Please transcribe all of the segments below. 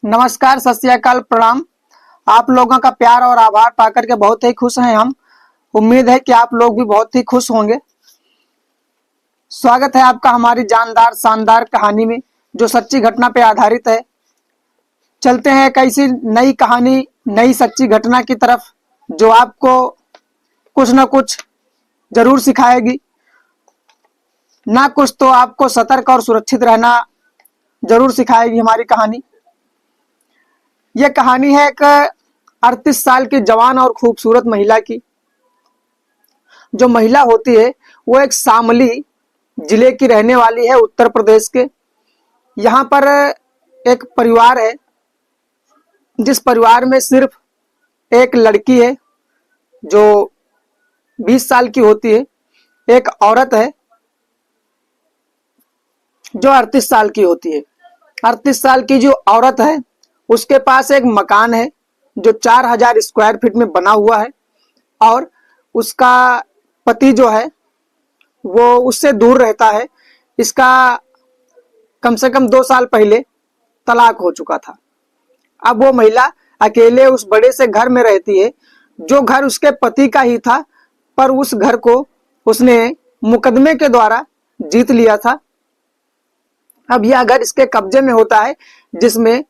नमस्कार, सत श्री अकाल, प्रणाम। आप लोगों का प्यार और आभार पाकर के बहुत ही खुश हैं हम। उम्मीद है कि आप लोग भी बहुत ही खुश होंगे। स्वागत है आपका हमारी जानदार शानदार कहानी में, जो सच्ची घटना पे आधारित है। चलते हैं एक ऐसी नई कहानी, नई सच्ची घटना की तरफ, जो आपको कुछ न कुछ जरूर सिखाएगी। ना कुछ तो आपको सतर्क और सुरक्षित रहना जरूर सिखाएगी हमारी कहानी। यह कहानी है एक 38 साल की जवान और खूबसूरत महिला की। जो महिला होती है वो एक शामली जिले की रहने वाली है, उत्तर प्रदेश के। यहाँ पर एक परिवार है, जिस परिवार में सिर्फ एक लड़की है जो 20 साल की होती है, एक औरत है जो 38 साल की होती है। 38 साल की जो औरत है उसके पास एक मकान है जो 4000 स्क्वायर फीट में बना हुआ है, और उसका पति जो है वो उससे दूर रहता है। इसका कम से कम 2 साल पहले तलाक हो चुका था। अब वो महिला अकेले उस बड़े से घर में रहती है, जो घर उसके पति का ही था, पर उस घर को उसने मुकदमे के द्वारा जीत लिया था। अब यह घर इसके कब्जे में होता है, जिसमें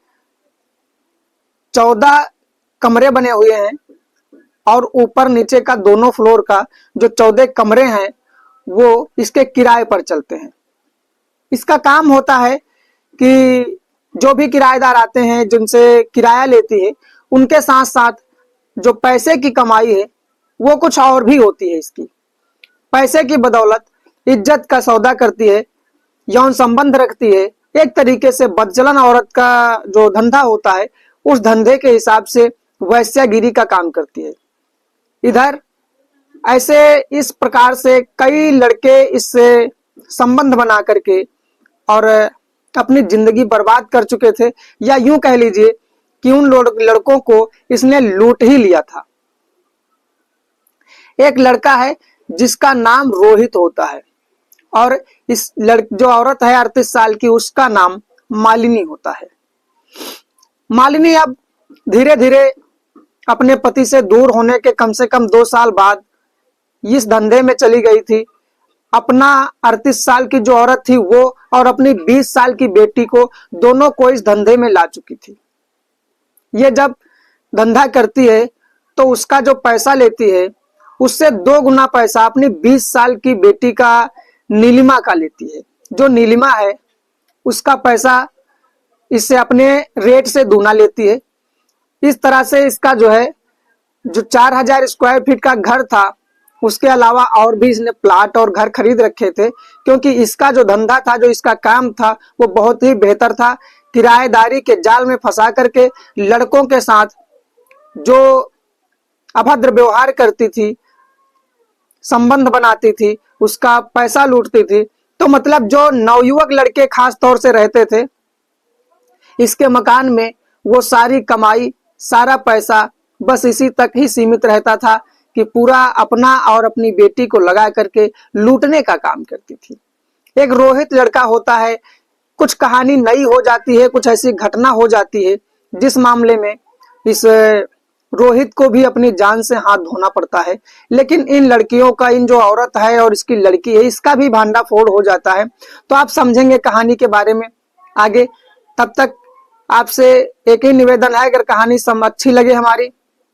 14 कमरे बने हुए हैं, और ऊपर नीचे का दोनों फ्लोर का जो 14 कमरे हैं वो इसके किराए पर चलते हैं। इसका काम होता है कि जो भी किराएदार आते हैं, जिनसे किराया लेती है, उनके साथ साथ जो पैसे की कमाई है वो कुछ और भी होती है। इसकी पैसे की बदौलत इज्जत का सौदा करती है, यौन संबंध रखती है। एक तरीके से बदचलन औरत का जो धंधा होता है, उस धंधे के हिसाब से वैश्यागिरी का काम करती है। इधर ऐसे इस प्रकार से कई लड़के इससे संबंध बना करके और अपनी जिंदगी बर्बाद कर चुके थे, या यूं कह लीजिए कि उन लड़कों को इसने लूट ही लिया था। एक लड़का है जिसका नाम रोहित होता है, और इस जो औरत है 38 साल की, उसका नाम मालिनी होता है। मालिनी अब धीरे धीरे अपने पति से दूर होने के कम से कम 2 साल बाद इस धंधे में चली गई थी। अपना 38 साल की जो औरत थी वो और अपनी 20 साल की बेटी को, दोनों को इस धंधे में ला चुकी थी। ये जब धंधा करती है तो उसका जो पैसा लेती है उससे 2 गुना पैसा अपनी 20 साल की बेटी का नीलिमा का लेती है। जो नीलिमा है उसका पैसा इससे अपने रेट से दूना लेती है। इस तरह से इसका जो है, जो 4000 स्क्वायर फीट का घर था, उसके अलावा और भी इसने प्लाट और घर खरीद रखे थे, क्योंकि इसका जो धंधा था, जो इसका काम था, वो बहुत ही बेहतर था। किराएदारी के जाल में फंसा करके लड़कों के साथ जो अभद्र व्यवहार करती थी, संबंध बनाती थी, उसका पैसा लूटती थी। तो मतलब जो नवयुवक लड़के खास तौर से रहते थे इसके मकान में, वो सारी कमाई, सारा पैसा बस इसी तक ही सीमित रहता था कि पूरा अपना और अपनी बेटी को लगा करके लूटने का काम करती थी। एक रोहित लड़का होता है। कुछ कहानी नई हो जाती है, कुछ ऐसी घटना हो जाती है जिस मामले में इस रोहित को भी अपनी जान से हाथ धोना पड़ता है। लेकिन इन लड़कियों का, इन जो औरत है और इसकी लड़की है, इसका भी भांडाफोड़ हो जाता है। तो आप समझेंगे कहानी के बारे में आगे। तब तक आपसे एक ही निवेदन है, अगर कहानी अच्छी लगे, हमारी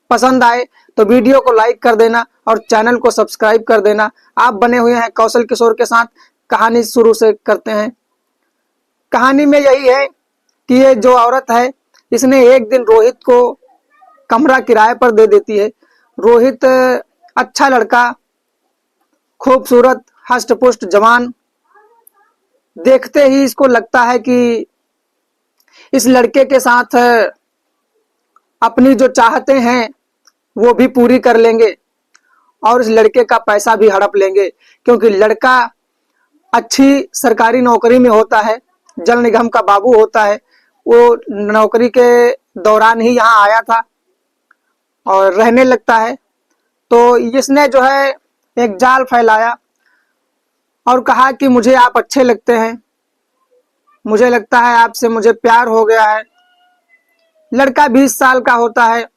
पसंद आए, तो वीडियो को लाइक कर देना और चैनल को सब्सक्राइब कर देना। आप बने हुए हैं कौशल किशोर के साथ। कहानी शुरू से करते हैं। कहानी में यही है कि ये जो औरत है, इसने एक दिन रोहित को कमरा किराए पर दे देती है। रोहित अच्छा लड़का, खूबसूरत, हष्ट-पुष्ट जवान। देखते ही इसको लगता है कि इस लड़के के साथ अपनी जो चाहते हैं वो भी पूरी कर लेंगे, और इस लड़के का पैसा भी हड़प लेंगे, क्योंकि लड़का अच्छी सरकारी नौकरी में होता है, जल निगम का बाबू होता है। वो नौकरी के दौरान ही यहाँ आया था और रहने लगता है। तो इसने जो है एक जाल फैलाया और कहा कि मुझे आप अच्छे लगते हैं, मुझे लगता है आपसे मुझे प्यार हो गया है, लड़का 20 साल का होता है,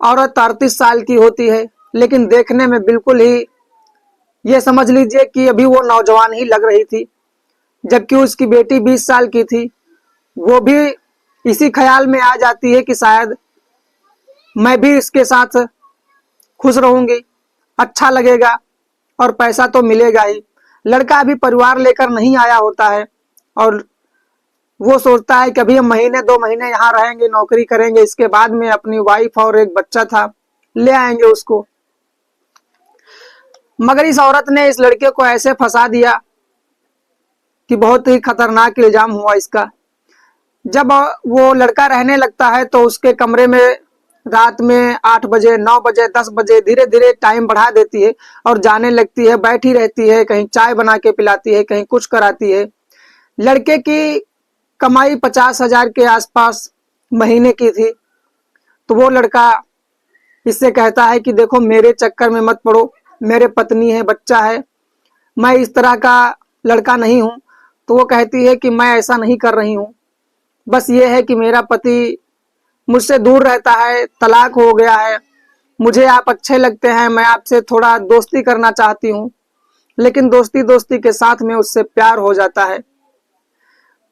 औरत 38 साल की होती है, लेकिन देखने में बिल्कुल ही ये समझ लीजिए कि अभी वो नौजवान ही लग रही थी। जबकि उसकी बेटी 20 साल की थी। वो भी इसी ख्याल में आ जाती है कि शायद मैं भी इसके साथ खुश रहूंगी, अच्छा लगेगा और पैसा तो मिलेगा ही। लड़का अभी परिवार लेकर नहीं आया होता है और वो सोचता है कि अभी हम महीने 2 महीने यहाँ रहेंगे, नौकरी करेंगे, इसके बाद में अपनी वाइफ और एक बच्चा था ले आएंगे उसको। मगर इस औरत ने इस लड़के को ऐसे फंसा दिया कि बहुत ही खतरनाक इल्जाम हुआ इसका। जब वो लड़का रहने लगता है तो उसके कमरे में रात में 8 बजे, 9 बजे, 10 बजे धीरे धीरे टाइम बढ़ा देती है और जाने लगती है, बैठी रहती है, कहीं चाय बना के पिलाती है, कहीं कुछ कराती है। लड़के की कमाई 50,000 के आसपास महीने की थी। तो वो लड़का इससे कहता है कि देखो मेरे चक्कर में मत पड़ो, मेरे पत्नी है, बच्चा है, मैं इस तरह का लड़का नहीं हूं। तो वो कहती है कि मैं ऐसा नहीं कर रही हूं, बस ये है कि मेरा पति मुझसे दूर रहता है, तलाक हो गया है, मुझे आप अच्छे लगते हैं, मैं आपसे थोड़ा दोस्ती करना चाहती हूँ। लेकिन दोस्ती दोस्ती के साथ में उससे प्यार हो जाता है।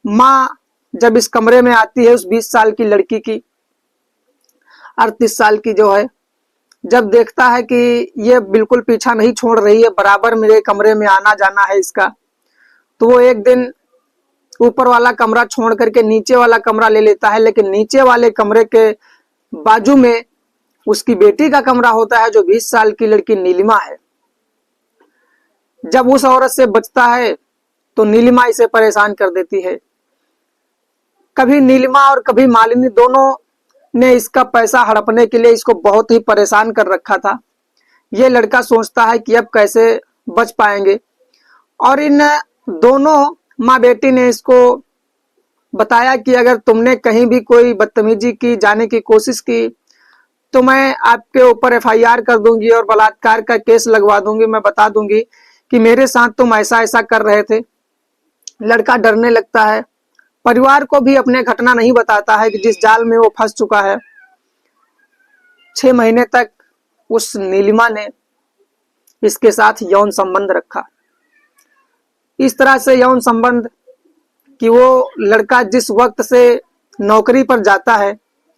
माँ जब इस कमरे में आती है उस 20 साल की लड़की की, 38 साल की जो है, जब देखता है कि ये बिल्कुल पीछा नहीं छोड़ रही है, बराबर मेरे कमरे में आना जाना है इसका, तो वो एक दिन ऊपर वाला कमरा छोड़ करके नीचे वाला कमरा ले लेता है। लेकिन नीचे वाले कमरे के बाजू में उसकी बेटी का कमरा होता है, जो 20 साल की लड़की नीलिमा है। जब उस औरत से बचता है तो नीलिमा इसे परेशान कर देती है। कभी नीलिमा और कभी मालिनी दोनों ने इसका पैसा हड़पने के लिए इसको बहुत ही परेशान कर रखा था। ये लड़का सोचता है कि अब कैसे बच पाएंगे, और इन दोनों माँ बेटी ने इसको बताया कि अगर तुमने कहीं भी कोई बदतमीजी की, जाने की कोशिश की, तो मैं आपके ऊपर एफआईआर कर दूंगी और बलात्कार का केस लगवा दूंगी। मैं बता दूंगी कि मेरे साथ तुम ऐसा ऐसा कर रहे थे। लड़का डरने लगता है, परिवार को भी अपने घटना नहीं बताता है कि जिस जाल में वो फंस चुका है। 6 महीने तक उस नीलिमा ने इसके साथ यौन संबंध रखा। इस तरह से यौन संबंध कि वो लड़का जिस वक्त से नौकरी पर जाता है,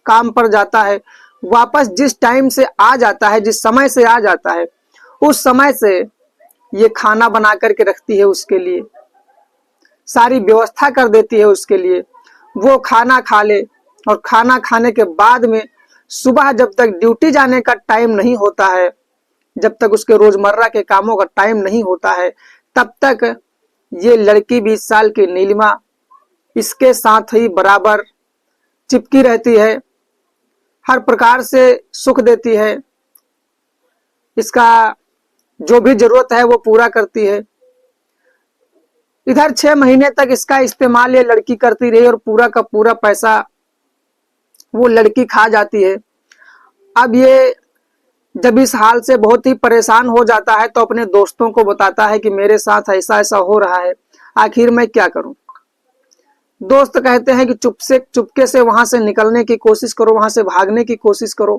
काम पर जाता है, वापस जिस टाइम से आ जाता है, जिस समय से आ जाता है, उस समय से ये खाना बना करके रखती है उसके लिए, सारी व्यवस्था कर देती है उसके लिए। वो खाना खा ले और खाना खाने के बाद में सुबह जब तक ड्यूटी जाने का टाइम नहीं होता है, जब तक उसके रोजमर्रा के कामों का टाइम नहीं होता है, तब तक ये लड़की 20 साल की नीलिमा इसके साथ ही बराबर चिपकी रहती है, हर प्रकार से सुख देती है, इसका जो भी जरूरत है वो पूरा करती है। इधर 6 महीने तक इसका इस्तेमाल ये लड़की करती रही और पूरा का पूरा पैसा वो लड़की खा जाती है। अब ये जब इस हाल से बहुत ही परेशान हो जाता है तो अपने दोस्तों को बताता है कि मेरे साथ ऐसा ऐसा हो रहा है, आखिर मैं क्या करूं। दोस्त कहते हैं कि चुपके से वहां से निकलने की कोशिश करो, वहां से भागने की कोशिश करो।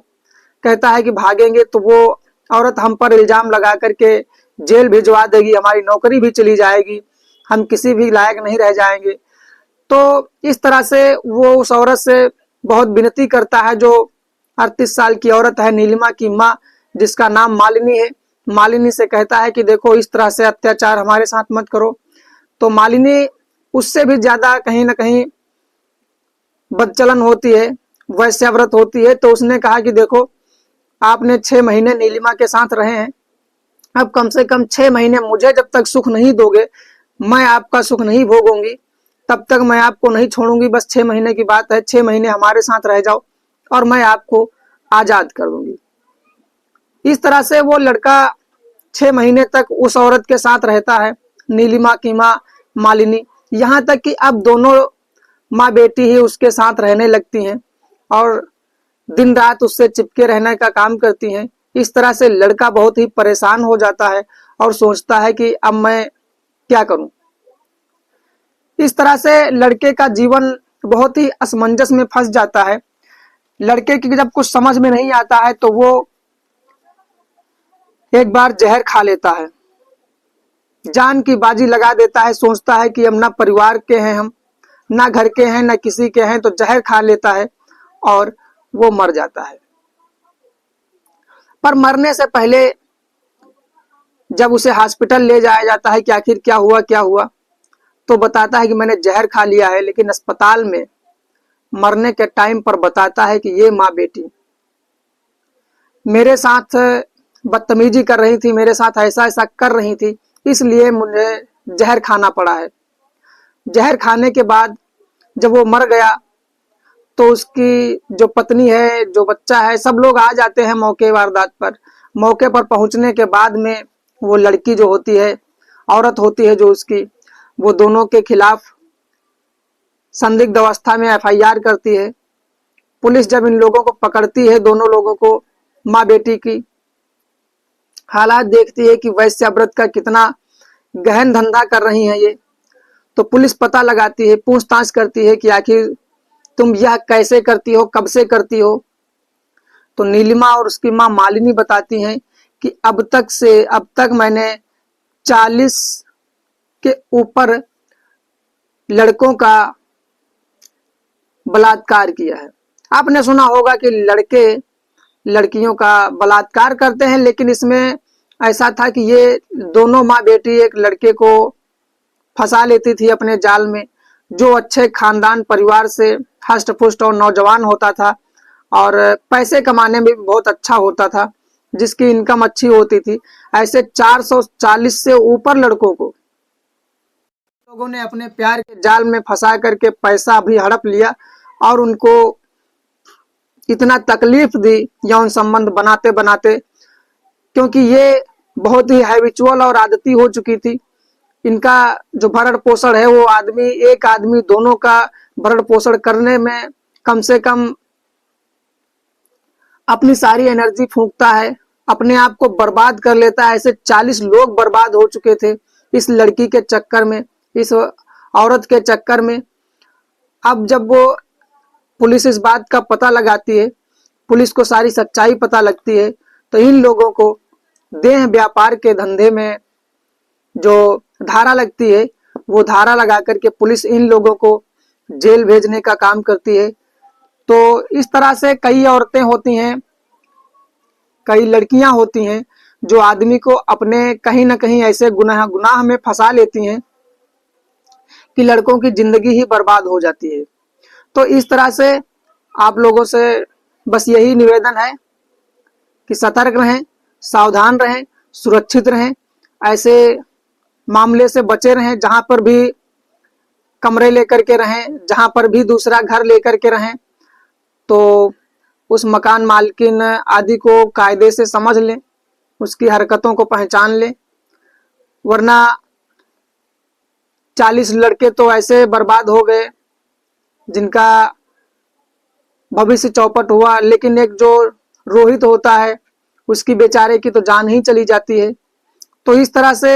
कहता है कि भागेंगे तो वो औरत हम पर इल्जाम लगा करके जेल भिजवा देगी, हमारी नौकरी भी चली जाएगी, हम किसी भी लायक नहीं रह जाएंगे। तो इस तरह से वो उस औरत से बहुत विनती करता है, जो 38 साल की औरत है, नीलिमा की माँ, जिसका नाम मालिनी है। मालिनी से कहता है कि देखो इस तरह से अत्याचार हमारे साथ मत करो। तो मालिनी उससे भी ज्यादा कहीं ना कहीं बदचलन होती है, वैश्याव्रत होती है। तो उसने कहा कि देखो आपने 6 महीने नीलिमा के साथ रहे हैं, अब कम से कम 6 महीने मुझे जब तक सुख नहीं दोगे, मैं आपका सुख नहीं भोगूंगी, तब तक मैं आपको नहीं छोड़ूंगी। बस 6 महीने की बात है, 6 महीने हमारे साथ रह जाओ और मैं आपको आजाद कर दूंगी। इस तरह से वो लड़का 6 महीने तक उस औरत के साथ रहता है, नीलिमा की माँ मालिनी। यहाँ तक कि अब दोनों माँ बेटी ही उसके साथ रहने लगती हैं और दिन रात उससे चिपके रहने का काम करती हैं। इस तरह से लड़का बहुत ही परेशान हो जाता है और सोचता है कि अब मैं क्या करूं। इस तरह से लड़के का जीवन बहुत ही असमंजस में फंस जाता है। लड़के की जब कुछ समझ में नहीं आता है तो वो एक बार जहर खा लेता है, जान की बाजी लगा देता है, सोचता है कि हम ना परिवार के हैं, हम ना घर के हैं, ना किसी के हैं, तो जहर खा लेता है और वो मर जाता है। पर मरने से पहले जब उसे हॉस्पिटल ले जाया जाता है कि आखिर क्या हुआ, तो बताता है कि मैंने जहर खा लिया है, लेकिन अस्पताल में मरने के टाइम पर बताता है कि ये माँ बेटी मेरे साथ बदतमीजी कर रही थी, मेरे साथ ऐसा ऐसा कर रही थी, इसलिए मुझे जहर खाना पड़ा है। जहर खाने के बाद जब वो मर गया तो उसकी जो पत्नी है, जो बच्चा है, सब लोग आ जाते हैं मौके वारदात पर। मौके पर पहुंचने के बाद में वो लड़की जो होती है, औरत होती है जो उसकी, वो दोनों के खिलाफ संदिग्ध अवस्था में एफआईआर करती है। पुलिस जब इन लोगों को पकड़ती है, दोनों लोगों को, माँ बेटी की हालात देखती है कि वैश्याव्रत का कितना गहन धंधा कर रही हैं ये, तो पुलिस पता लगाती है, पूछताछ करती है कि आखिर तुम यह कैसे करती हो, कब से करती हो। तो नीलिमा और उसकी माँ मालिनी बताती हैं कि अब तक मैंने 40 के ऊपर लड़कों का बलात्कार किया है। आपने सुना होगा कि लड़के लड़कियों का बलात्कार करते हैं, लेकिन इसमें ऐसा था कि ये दोनों माँ बेटी एक लड़के को फंसा लेती थी अपने जाल में, जो अच्छे खानदान परिवार से हष्ट पुष्ट और नौजवान होता था और पैसे कमाने में भी बहुत अच्छा होता था, जिसकी इनकम अच्छी होती थी। ऐसे 440 से ऊपर लड़कों को लोगों ने अपने प्यार के जाल में फंसा करके पैसा भी हड़प लिया और उनको इतना तकलीफ दी यौन संबंध बनाते बनाते, क्योंकि ये बहुत ही हैबिचुअल और आदती हो चुकी थी। इनका जो भरण पोषण है, वो एक आदमी दोनों का भरण पोषण करने में कम से कम अपनी सारी एनर्जी फूंकता है, अपने आप को बर्बाद कर लेता है। ऐसे 40 लोग बर्बाद हो चुके थे इस लड़की के चक्कर में, इस औरत के चक्कर में। अब जब वो पुलिस इस बात का पता लगाती है, पुलिस को सारी सच्चाई पता लगती है, तो इन लोगों को देह व्यापार के धंधे में जो धारा लगती है, वो धारा लगा करके पुलिस इन लोगों को जेल भेजने का काम करती है। तो इस तरह से कई औरतें होती हैं, कई लड़कियां होती हैं जो आदमी को अपने कहीं ना कहीं ऐसे गुनाह में फंसा लेती हैं कि लड़कों की जिंदगी ही बर्बाद हो जाती है। तो इस तरह से आप लोगों से बस यही निवेदन है कि सतर्क रहें, सावधान रहें, सुरक्षित रहें, ऐसे मामले से बचे रहें। जहां पर भी कमरे लेकर के रहें, जहां पर भी दूसरा घर लेकर के रहें, तो उस मकान मालकिन आदि को कायदे से समझ लें, उसकी हरकतों को पहचान लें, वरना 40 लड़के तो ऐसे बर्बाद हो गए जिनका भविष्य चौपट हुआ, लेकिन एक जो रोहित होता है उसकी बेचारे की तो जान ही चली जाती है। तो इस तरह से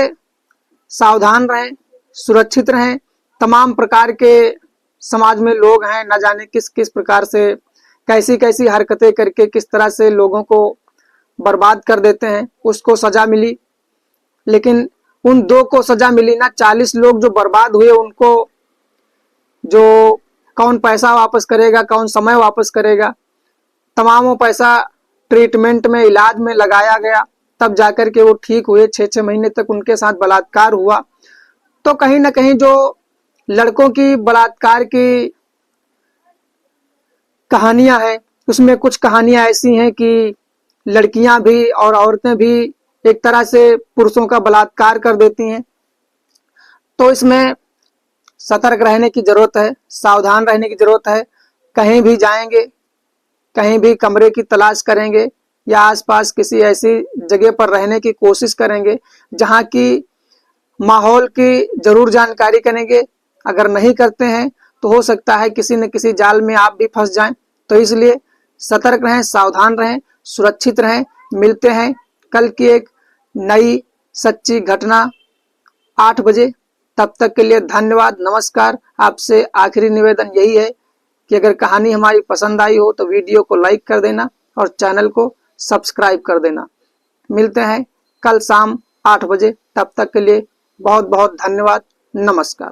सावधान रहें, सुरक्षित रहें। तमाम प्रकार के समाज में लोग हैं, न जाने किस किस प्रकार से कैसी कैसी हरकतें करके किस तरह से लोगों को बर्बाद कर देते हैं। उसको सजा मिली, लेकिन उन दो को सजा मिली ना, 40 लोग जो बर्बाद हुए उनको जो कौन पैसा वापस करेगा, कौन समय वापस करेगा। तमामों पैसा ट्रीटमेंट में, इलाज में लगाया गया, तब जाकर के वो ठीक हुए। 6-6 महीने तक उनके साथ बलात्कार हुआ। तो कहीं ना कहीं जो लड़कों की बलात्कार की कहानियां हैं, उसमें कुछ कहानियां ऐसी हैं कि लड़कियां भी और औरतें भी एक तरह से पुरुषों का बलात्कार कर देती हैं। तो इसमें सतर्क रहने की जरूरत है, सावधान रहने की जरूरत है। कहीं भी जाएंगे, कहीं भी कमरे की तलाश करेंगे या आसपास किसी ऐसी जगह पर रहने की कोशिश करेंगे जहां की माहौल की जरूर जानकारी करेंगे। अगर नहीं करते हैं तो हो सकता है किसी न किसी जाल में आप भी फंस जाएं। तो इसलिए सतर्क रहें, सावधान रहें, सुरक्षित रहें। मिलते हैं कल की एक नई सच्ची घटना 8 बजे। तब तक के लिए धन्यवाद, नमस्कार। आपसे आखिरी निवेदन यही है कि अगर कहानी हमारी पसंद आई हो तो वीडियो को लाइक कर देना और चैनल को सब्सक्राइब कर देना। मिलते हैं कल शाम 8 बजे, तब तक के लिए बहुत बहुत धन्यवाद, नमस्कार।